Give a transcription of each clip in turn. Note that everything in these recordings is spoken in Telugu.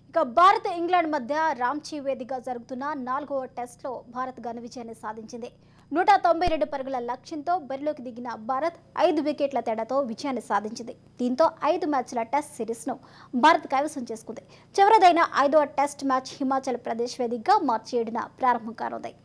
ఇక భారత్ ఇంగ్లాండ్ మధ్య రాంచీ వేదికగా జరుగుతున్న 4వ టెస్ట్లో భారత్ ఘన విజయాన్ని సాధించింది. 192 పరుగుల లక్ష్యంతో బరిలోకి దిగిన భారత్ 5 వికెట్ల తేడాతో విజయాన్ని సాధించింది. దీంతో 5 మ్యాచ్ల టెస్ట్ సిరీస్ను భారత్ కైవసం చేసుకుంది. చివరిదైన 5వ టెస్ట్ మ్యాచ్ హిమాచల్ ప్రదేశ్ వేదికగా మార్చి 7న ప్రారంభం కానుంది.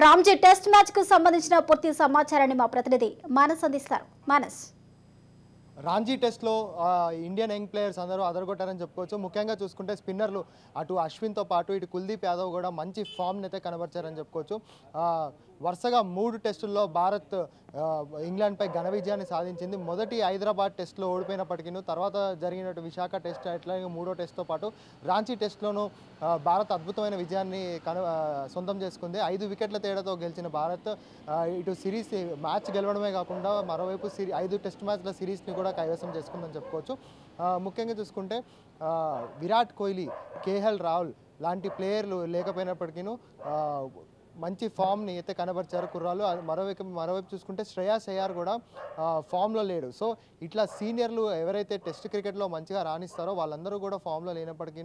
రామ్జీ టెస్ట్ మ్యాచ్ కు సంబంధించిన పూర్తి సమాచారాన్ని మా ప్రతినిధి మానస్ అందిస్తారు. మానస్, రాంజీ టెస్ట్లో ఇండియన్ యంగ్ ప్లేయర్స్ అందరూ అదరగొట్టారని చెప్పుకోవచ్చు. ముఖ్యంగా చూసుకుంటే స్పిన్నర్లు అటు అశ్విన్తో పాటు ఇటు కుల్దీప్ యాదవ్ కూడా మంచి ఫామ్ని అయితే కనబరిచారని చెప్పుకోవచ్చు. వరుసగా 3 టెస్టుల్లో భారత్ ఇంగ్లాండ్పై ఘన విజయాన్ని సాధించింది. మొదటి హైదరాబాద్ టెస్ట్లో ఓడిపోయినప్పటికీ తర్వాత జరిగినట్టు విశాఖ టెస్ట్ అట్లాగే 3వ టెస్ట్తో పాటు రాంచీ టెస్ట్లోనూ భారత్ అద్భుతమైన విజయాన్ని సొంతం చేసుకుంది. 5 వికెట్ల తేడాతో గెలిచిన భారత్ ఇటు సిరీస్ మ్యాచ్ గెలవడమే కాకుండా మరోవైపు 5 టెస్ట్ మ్యాచ్ల సిరీస్ని కూడా కైవసం చేసుకుందని చెప్పుకోవచ్చు. ముఖ్యంగా చూసుకుంటే విరాట్ కోహ్లీ, కేఎల్ రాహుల్ లాంటి ప్లేయర్లు లేకపోయినప్పటికీ మంచి ఫామ్ని అయితే కనబరిచారు కుర్రాలు. మరోవైపు చూసుకుంటే శ్రేయాస్ అయ్యార్ కూడా ఫామ్లో లేడు. సో ఇట్లా సీనియర్లు ఎవరైతే టెస్ట్ క్రికెట్లో మంచిగా రాణిస్తారో వాళ్ళందరూ కూడా ఫామ్లో లేనప్పటికీ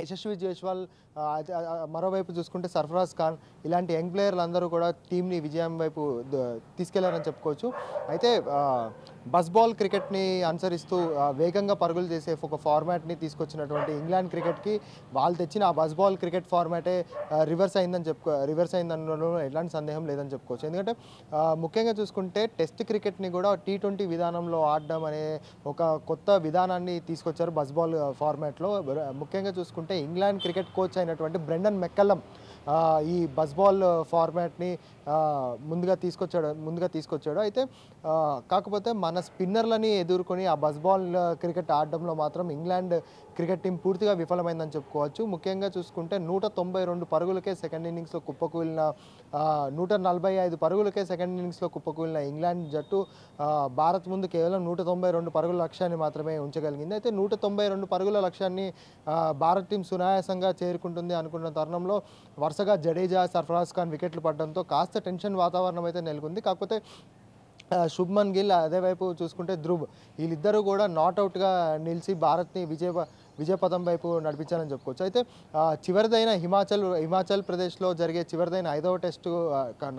యశస్వి జైస్వాల్, మరోవైపు చూసుకుంటే సర్ఫరాజ్ ఖాన్ ఇలాంటి యంగ్ ప్లేయర్లు అందరూ కూడా టీంని విజయం వైపు తీసుకెళ్లారని చెప్పుకోవచ్చు. అయితే బస్ బాల్ క్రికెట్ని అనుసరిస్తూ వేగంగా పరుగులు చేసే ఒక ఫార్మాట్ని తీసుకొచ్చినటువంటి ఇంగ్లాండ్ క్రికెట్కి వాళ్ళు తెచ్చిన ఆ బస్ బాల్ క్రికెట్ ఫార్మాటే రివర్స్ అయిందనడంలో ఎలాంటి సందేహం లేదని చెప్పుకోవచ్చు. ఎందుకంటే ముఖ్యంగా చూసుకుంటే టెస్ట్ క్రికెట్ని కూడా T20 విధానంలో ఆడడం అనే ఒక కొత్త విధానాన్ని తీసుకొచ్చారు బస్ బాల్ ఫార్మాట్లో. ముఖ్యంగా చూసుకుంటే ఇంగ్లాండ్ క్రికెట్ కోచ్ అయినటువంటి బ్రెండన్ మెక్కల్లమ్ ఈ బస్ బాల్ ఫార్మాట్ని ముందుగా తీసుకొచ్చాడు. అయితే కాకపోతే మన స్పిన్నర్లని ఎదుర్కొని ఆ బస్ బాల్ క్రికెట్ ఆడడంలో మాత్రం ఇంగ్లాండ్ క్రికెట్ టీం పూర్తిగా విఫలమైందని చెప్పుకోవచ్చు. ముఖ్యంగా చూసుకుంటే 192 పరుగులకే సెకండ్ ఇన్నింగ్స్లో కుప్పకూలిన 145 పరుగులకే సెకండ్ ఇన్నింగ్స్లో కుప్పకూలిన ఇంగ్లాండ్ జట్టు భారత్ ముందు కేవలం 192 పరుగుల లక్ష్యాన్ని మాత్రమే ఉంచగలిగింది. అయితే 192 పరుగుల లక్ష్యాన్ని భారత్ టీం సునాయాసంగా చేరుకుంటుంది అనుకున్న తరుణంలో వరుసగా జడేజా, సర్ఫరాజ్ ఖాన్ వికెట్లు పడడంతో కాస్త టెన్షన్ వాతావరణం అయితే నెలకొంది. కాకపోతే శుభ్మన్ గిల్, అదేవైపు చూసుకుంటే ధ్రువ్ వీళ్ళిద్దరూ కూడా నాట్అవుట్గా నిలిచి భారత్ని విజయపథం వైపు నడిపించాలని చెప్పుకోవచ్చు. అయితే చివరిదైన హిమాచల్ ప్రదేశ్లో జరిగే చివరిదైన 5వ టెస్టు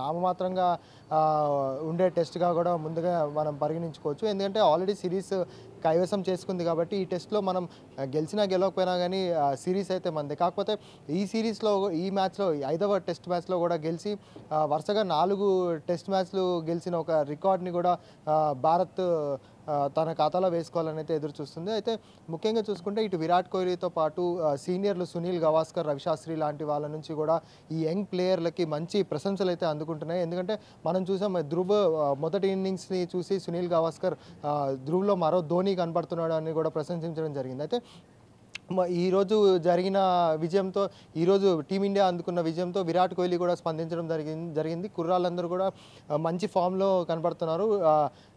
నామమాత్రంగా ఉండే టెస్ట్గా కూడా ముందుగా మనం పరిగణించుకోవచ్చు. ఎందుకంటే ఆల్రెడీ సిరీస్ కైవసం చేసుకుంది కాబట్టి ఈ టెస్ట్లో మనం గెలిచినా గెలవకపోయినా కానీ సిరీస్ అయితే మనది. కాకపోతే ఈ మ్యాచ్లో 5వ టెస్ట్ మ్యాచ్లో కూడా గెలిచి వరుసగా 4 టెస్ట్ మ్యాచ్లు గెలిచిన ఒక రికార్డ్ని కూడా భారత్ తన ఖాతాలో వేసుకోవాలని అయితే ఎదురు చూస్తుంది. అయితే ముఖ్యంగా చూసుకుంటే ఇటు విరాట్ కోహ్లీతో పాటు సీనియర్లు సునీల్ గవాస్కర్, రవిశాస్త్రి లాంటి వాళ్ళ నుంచి కూడా ఈ యంగ్ ప్లేయర్లకి మంచి ప్రశంసలు అయితే అందుకుంటున్నాయి. ఎందుకంటే మనం చూసాం ధ్రువ్ మొదటి ఇన్నింగ్స్ని చూసి సునీల్ గవాస్కర్ ధ్రువ్లో మరో ధోని కనబడుతున్నాడు అని కూడా ప్రశంసించడం జరిగింది. అయితే ఈరోజు జరిగిన విజయంతో ఈరోజు టీమిండియా అందుకున్న విజయంతో విరాట్ కోహ్లీ కూడా స్పందించడం జరిగింది. కుర్రాళ్ళందరూ కూడా మంచి ఫామ్లో కనబడుతున్నారు.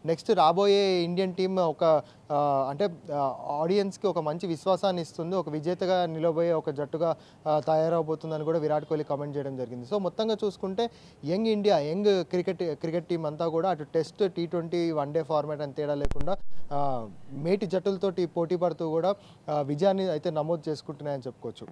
నెక్స్ట్ రాబోయే ఇండియన్ టీం ఒక అంటే ఆడియన్స్కి ఒక మంచి విశ్వాసాన్ని ఇస్తుంది, ఒక విజేతగా నిలబోయే ఒక జట్టుగా తయారవబోతుందని కూడా విరాట్ కోహ్లీ కామెంట్ చేయడం జరిగింది. సో మొత్తంగా చూసుకుంటే యంగ్ క్రికెట్ టీం అంతా కూడా అటు టెస్ట్, T20, వన్డే ఫార్మాట్ అని తేడా లేకుండా మేటి జట్టులతోటి పోటీ పడుతూ కూడా విజయాన్ని అయితే నమోదు చేసుకుంటున్నాయని చెప్పుకోవచ్చు.